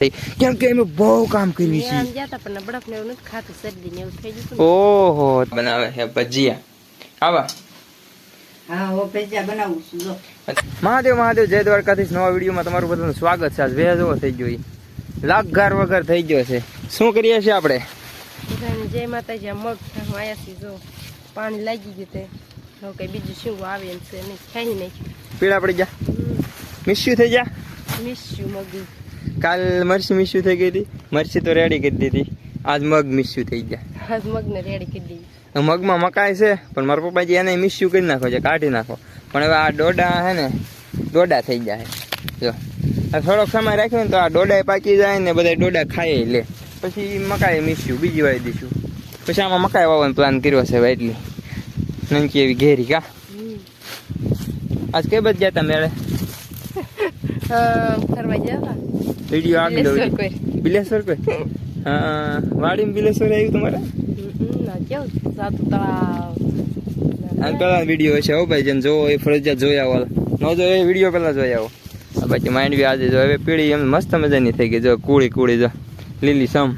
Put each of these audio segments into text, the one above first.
કેમ કે અમે બહુ કામ કર્યું છે. આમ જાતા પણ બરફ ને એવું નથી ખાતું, શરદી ને એવું થઈ ગયું. ઓહો, બનાવે છે ભજીયા. આવા હા, હું ભજીયા બનાવું છું. જો મહાદેવ મહાદેવ, જય દ્વારકાધીશ. નવા વિડીયોમાં તમારું બધાનું સ્વાગત છે. આજ વેજો થઈ ગયો, લાગગાર વગર થઈ ગયો છે. શું કરીએ છીએ આપણે? જય માતાજી. મગ આયા છે, જો પાણી લાગી ગયું તે હવે કઈ બીજું શું આવે એમ છે નહીં, ખાઈ નાખ્યું. પીળા પડી જા, મિસ્યુ થઈ જા. મિસ્યુ મગ કાલ મરચી મિસ્યુ થઈ ગઈ હતી, મરચી તો રેડી કરી દીધી. આજ મગ મિસ્યુ થઈ ગયા. આજ મગ ને રેડી કરી દીધી. મગમાં મકાઈ છે પણ મારા પપ્પાજી એને મિસ્યુ કરી નાખો છે, કાઢી નાખો. પણ હવે આ ડોડા છે ને, ડોડા થઈ જાય. જો આ થોડોક સમય રાખ્યો ને તો આ ડોડા પાકી જાય ને બધા ડોડા ખાઈ લે. પછી મકાઈ મિસ્યુ બીજી વાર દઈશું. પછી આમાં મકાઈ વાવવાનો પ્લાન કર્યો છે હવે, એટલી નનકી એવી ઘેરી. કા આજ કઈ બધ ગયા તા મેળે? ફરવા જવા વિડીયો આગળ બિલેશ્વર કોઈ? હા, વાડીમાં બિલેશ્વર આવ્યું તમારે? પેલા વિડીયો છે હો ભાઈ, જેમ જોવો એ ફરજિયાત જોઈ આવો. ન જો એ વિડીયો પેલા જોઈ આવો. બાકી માઇન્ડ બી આજે જો હવે પીળી એમ મસ્ત મજાની થઈ ગઈ. જો કુળી કુળી, જો લીલી સમ.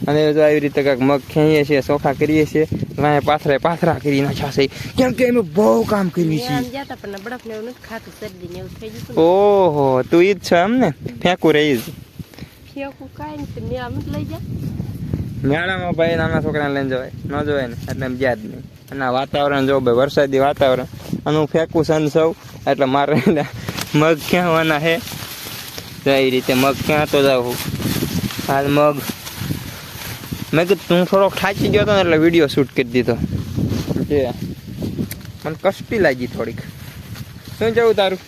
અને જો આવી રીતે કાંઈક મગ ખેઈએ છીએ, ચોખા કરીએ છીએ. વાંહે પાથરા કરી નાખ્યા છે, કેમ કે અમે બહુ કામ કર્યું છે. ઓહો, તું ઈ જ છે એમ ને? ફેંકું રહી મેળામાં ભાઈ નાના છોકરાને લઈને જવાય, ન જવાય ને એટલે એમ યાદ નહીં. અને આ વાતાવરણ જો ભાઈ, વરસાદી વાતાવરણ, અને હું ફેંકું સન સૌ એટલે મારે મગ ક્યાંવાના છે. તો એ રીતે મગ ક્યાં તો જાઉં હાલ મગ. મેં કીધું તું થોડોક થાચી ગયો હતો ને એટલે વિડીયો શૂટ કરી દીધો. જે મને કષ્ટી લાગી થોડીક. શું જવું તારું?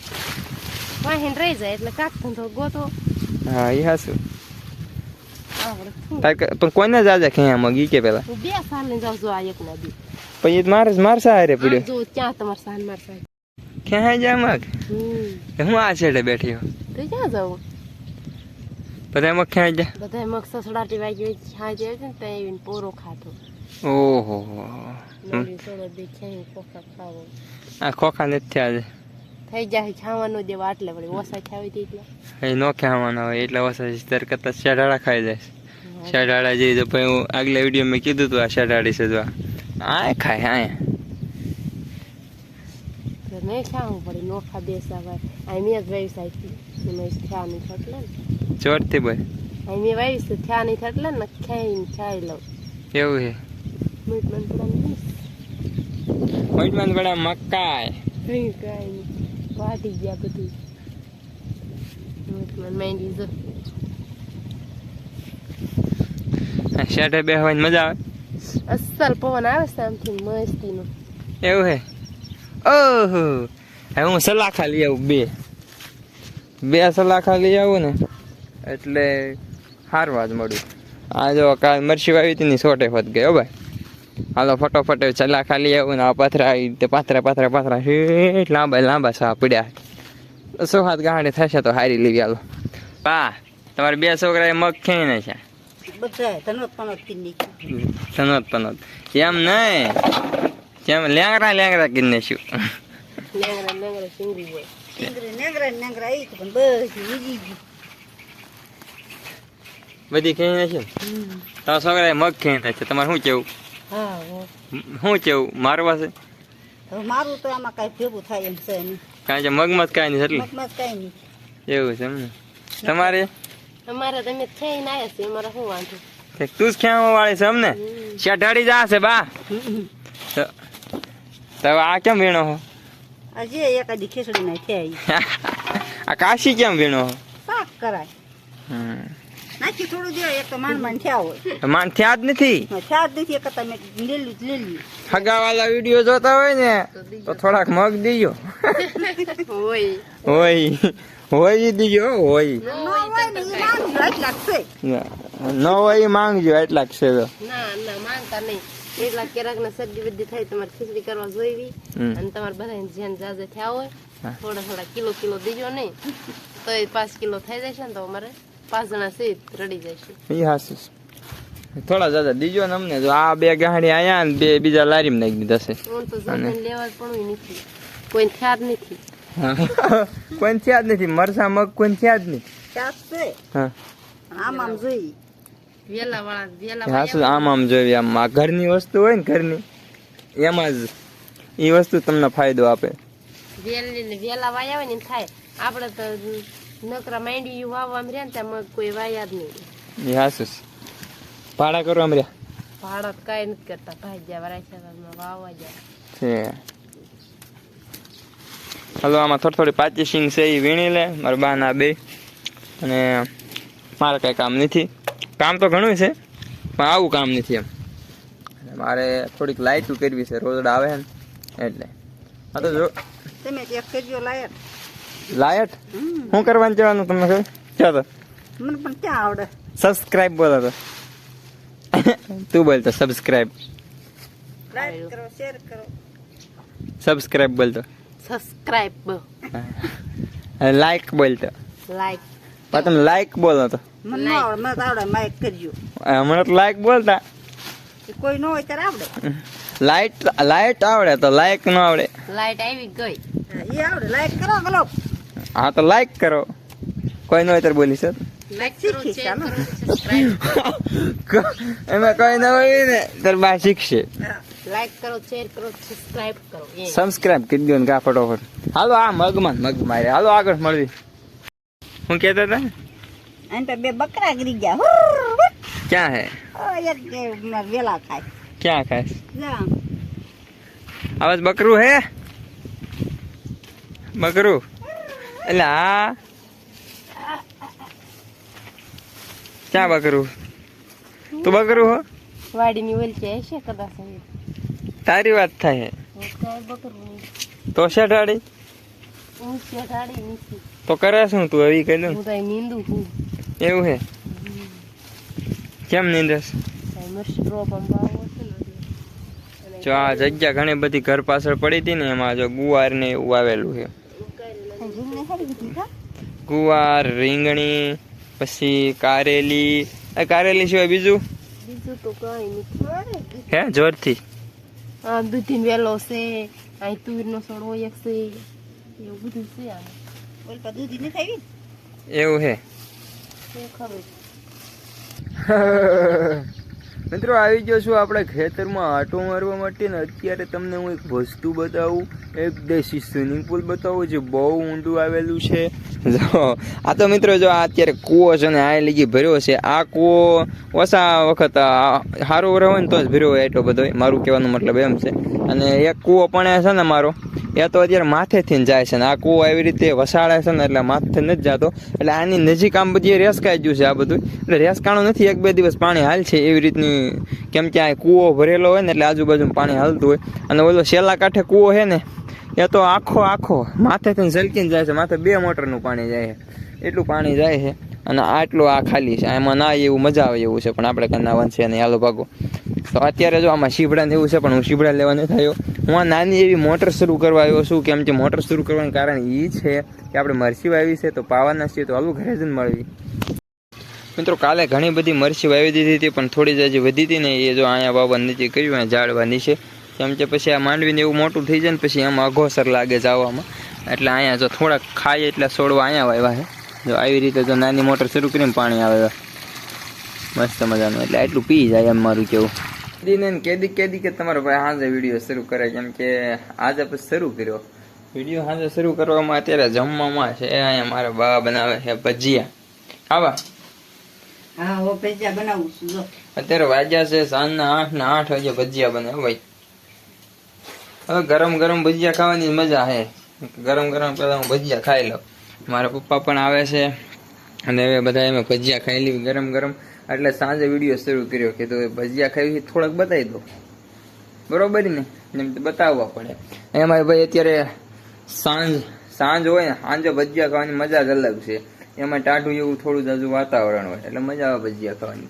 રહી જાય એટલે કાક ધંધો ગોતો. હા, એ હાસું. પણ કોઈને જાજે ખેયા મગ ઈ કે પેલા? 2 સાલ ને જાવ જો આ એક ના દી. પછી માર સારે પડ્યો. જો ક્યાં તમાર સાન માર સાન ખેયા જા મગ. હું આ છેડે બેઠી હો. તો ક્યાં જાવ? બધા મગ ખેયા જા. બધા મગ સસડાટી વાગી ખાઈ જાય ને તે આવીને પોરો ખાતો. ઓહો, નવી સોડો બે ખેઈ ખોખા ખાવો. આ ખોખા નથી થયા છે. થઈ જાય ખાવાનો દેવા એટલે વળી ઓસા ખાવી દે એટલે. એ નો ખાવાના હોય એટલે ઓસા દર કરતા શેઢાડા ખાઈ જાય. શેઢાડા જઈ તો પછી હું આગલા વિડીયો મેં કીધું હતું આ શેઢાડી છે જો આ ખાય આયા. નહીં ખાવું પડે, નો ખા બેસા ભાઈ. આ મેં જ વાવી સાઈડ મેં થયા નહીં થટલે ને ચોરથી ભાઈ. આ મેં વાવીશ તો થયા નહીં થટલે ને ખાઈ લઉં. એવું છે? મીઠમાં પડા મકાઈ કઈ નહીં વાટી ગયા બધું. મીઠમાં માંડી જો શેઠે બેહવાની મજા આવે. અસલ પવન આવે છે આમથી મસ્તીનો. એવું હે? ઓહો, હવે હું સલાખા લઈ આવું. બે સલાખા લઈ આવું ને એટલે હારવા જ મળ્યું. આ જો કાલ મરચી વાવી હતી ને સોટે ફત ગયો ભાઈ. હાલો ફટોફટ સલાખા લઈ આવું ને આ પાથરા તે પાથરા લાંબા સા પડ્યા. 100 ગાંઠે થશે તો હારી લેવી. હાલો પા, તમારે 2 છોકરા મગ ખેઈ ને છે સનોત પનોત એમ નહીં, જેમ લેંગરા કીને શું બધી ખેઈ છે. તમારા છોકરા મગ ખેઈ થાય છે, તમારે શું કેવું? શું કેવું? મારવા છે? મારું તો આમાં કઈ ભેગું થાય એમ છે નહીં, કારણ કે મગમાં જ કાંઈ નહીં એટલે કઈ નહીં. એવું છે એમ ને? તમારે અમારે તમે થઈ ના છે, અમારે શું વાંધો? તું જ ખેવા વાળી છે અમને શેઠાડી જા છે બા. તો આ કેમ વીણો હો? હજી એકાદી ખીચડી ના થઈ. આ કાશી કેમ વીણો હો? પાક કરાય નાખી થોડું દે. એક તો માન થયા હોય. માન થયા જ નથી. થયા જ નથી. એક તમે લીલી હગાવાલા વિડીયો જોતા હોય ને તો થોડાક મગ દીજો. હોય દીજો. હોય ન હોય માંગજો એટલા છે. ના માંગતા નહીં. 1 લાખ કેરાક ને સબ્જી બધી થાય તમારે ખીચડી કરવા જોઈવી. અને તમારે બધા જેન જાજે થયા હોય થોડા કિલો દીજો નહીં તો 5 કિલો થઈ જશે ને તો અમારે 5 જણા છે રડી જશે. એ હાસું થોડા જાજા દીજો ને અમને. જો આ 2 ગાંઠી આયા ને 2 બીજા લારીમાં નાખી દીધા છે. હું તો જમીન લેવા પણ નથી, કોઈ થયા જ નથી. કોઈ થયા જ નથી. મરસા મગ કોઈ થયા જ નથી. હા આમ જોઈ વેલા વાળા વેલા હા શું આમ જોઈએ આમ આ ઘરની વસ્તુ હોય ને ઘરની એમાં જ એ વસ્તુ તમને ફાયદો આપે. વેલા વાયા હોય ને એમ થાય આપડે તો નકરા માંડી વાવવામાં રહ્યા ને ત્યાં મગ કોઈ વાયા જ નહીં. એ હાસું ભાડા કરો આમ રહ્યા ભાડા તો કઈ નથી કરતા ભાજ્યા વરાછા વાવવા જાય છે. હલો આમાં થોડી પાચીસિંગ છે એ વીણી લે મારા બા ના બે અને મારે કઈ કામ નથી. કામ તો ઘણું છે પણ આવું કામ નથી એમ. મારે થોડીક લાઇટ કરવી છે રોજડા આવે ને એટલે. હા તો જો તમે એક કરજો લાયક લાયટ શું કરવાનું જવાનું તમને કહે ક્યાં તો મને પણ ક્યાં આવડે. સબસ્ક્રાઇબ બોલો તો તું બોલતો સબસ્ક્રાઇબ લાઈક કરો શેર કરો સબસ્ક્રાઇબ બોલતો સબસ્ક્રાઇબ લાઈક બોલતો લાઈક પણ તમે લાઈક બોલો તો મને ન આવડે મને તો આવડે માઇક કરજો હમણાં તો લાઈક બોલતા કોઈ ન હોય ત્યારે આવડે લાઈટ આવડે તો લાઈક ન આવડે. લાઈટ આવી ગઈ એ આવડે લાઈક કરો ગલો હા તો લાઈક કરો કોઈ ન હોય ત્યારે બોલી સર લાઈક કરો શેર કરો સબસ્ક્રાઇબ એમાં કોઈ ન હોય ને ત્યારે બા શીખશે. લાઈક કરો શેર કરો સબસ્ક્રાઇબ કરો સબસ્ક્રાઇબ કરી દો ને કા ફટોફટ. હાલો આ મગમાં મારે હાલો આગળ મળવી. હું કહેતા હતા અને તો બે બકરા ગરી ગયા ક્યાં હે એક કે વેલા ખાય ક્યાં ખાય જા આવાજ બકરું હે બકરું એટલે હા ક્યાં બકરું તું બકરું હો વાડીની ઓલચી હશે કદાચ તારી વાત થાય કાંઈ બકરું તો શેઠાડી ઊંચી ઢાળી નીચી તો કરે શું તું હવે કહી દઉં હું તો નીંદું છું એવું હે કેમ નીંદસ કાંઈ મરસી ડ્રોપ આમ વાવો છે ને એટલે. જો આ જગ્યા ઘણી બધી ઘર પાછળ પડી હતી ને એમાં જો ગુવાર ને એવું આવેલું છે. ગુવાર રીંગણી પછી કારેલી કારેલી સિવાય બીજું બીજું તો કાંઈ નથી હે જોરથી આ દૂધીનો વેલો છે અહીં તુરનો છોડવો એક છે એવું બધું છે આમ બોલ પર દૂધી નથી આવી એવું હે શું ખબર મિત્રો આવી ગયો છું આપણે ખેતરમાં આંટો મારવા માટે ને અત્યારે તમને હું એક વસ્તુ બતાવું એક દેશી સ્વિમિંગ પુલ બતાવું જે બહુ ઊંડું આવેલું છે. જો આ તો મિત્રો જો આ અત્યારે કૂવો છે ને આ લીગી ભર્યો છે. આ કૂવો ઓછા વખત સારો વર હોય ને તો જ ભર્યો હોય એટલો બધો મારું કહેવાનું મતલબ એમ છે. અને એક કૂવો પણ છે ને મારો એ તો અત્યારે માથેથી જાય છે ને આ કૂવો એવી રીતે વસાડે છે ને એટલે માથે નથી જતો એટલે આની નજીક આમ બધી રેસકાઈ ગયું છે આ બધું. એટલે રેસકાણું નથી એક બે દિવસ પાણી હાલ છે એવી રીતની કેમ કે આ કૂવો ભરેલો હોય ને એટલે આજુબાજુ પાણી હાલતું હોય. અને ઓલો છેલ્લા કાંઠે કૂવો છે ને એ તો આખો માથેથી ઝલકીને જાય છે. માથે 2 મોટરનું પાણી જાય છે એટલું પાણી જાય છે. અને આટલું આ ખાલી છે એમાં ના એવું મજા આવે એવું છે પણ આપણે કંઈ નાવાનું છે નહીં હાલો ભાગો. તો અત્યારે જો આમાં શીબડા ને એવું છે પણ હું શીબડા લેવા નથી થયો. હું આ નાની એવી મોટર શરૂ કરવા આવ્યો છું. કેમ કે મોટર શરૂ કરવાનું કારણ એ છે કે આપણે મરચી વાવી છે તો પાવાના છીએ તો હાલું ઘરે જ મળવી. મિત્રો કાલે ઘણી બધી મરચી વાવી દીધી હતી પણ થોડી જ હજી વધી હતી ને એ જો અહીંયા વાવવા નીચે કર્યું અને ઝાડવા નીચે કેમ કે પછી આ માંડવીને એવું મોટું થઈ જાય ને પછી એમાં અઘોસર લાગે જવામાં એટલે અહીંયા જો થોડાક ખાય એટલે છોડવા અહીંયા વાવ્યા છે. જો આવી રીતે જો નાની મોટર શરૂ કરીને પાણી આવે મસ્ત મજાનું એટલે એટલું પી જાય એમ મારું કેવું. દીને કેદી કે તમારો ભાઈ હાજે વિડીયો શરૂ કરે કેમ કે આજે પછી શરૂ કર્યો વિડીયો હાજે શરૂ કરવામાં અત્યારે જમવામાં છે અહીંયા મારા બા બનાવે છે ભજીયા. આવા હા હો ભજીયા બનાવું છું જો અત્યારે વાગ્યા છે સાંજના 8 વાગે ભજીયા બને ભાઈ. હવે ગરમ ભજીયા ખાવાની મજા છે. ગરમ પેલા હું ભજીયા ખાઈ લઉં. મારા પપ્પા પણ આવે છે અને હવે બધા એમાં ભજીયા ખાઈ લેવી ગરમ એટલે સાંજે વિડીયો શરૂ કર્યો કે તો ભજીયા ખાવી થોડાક બતાવી દો બરોબર ને એમ બતાવવા પડે. એમાં ભાઈ અત્યારે સાંજ હોય ને સાંજે ભજીયા ખાવાની મજા જ અલગ છે. એમાં ટાઢું એવું થોડું જાજુ વાતાવરણ હોય એટલે મજા આવે ભજીયા ખાવાની.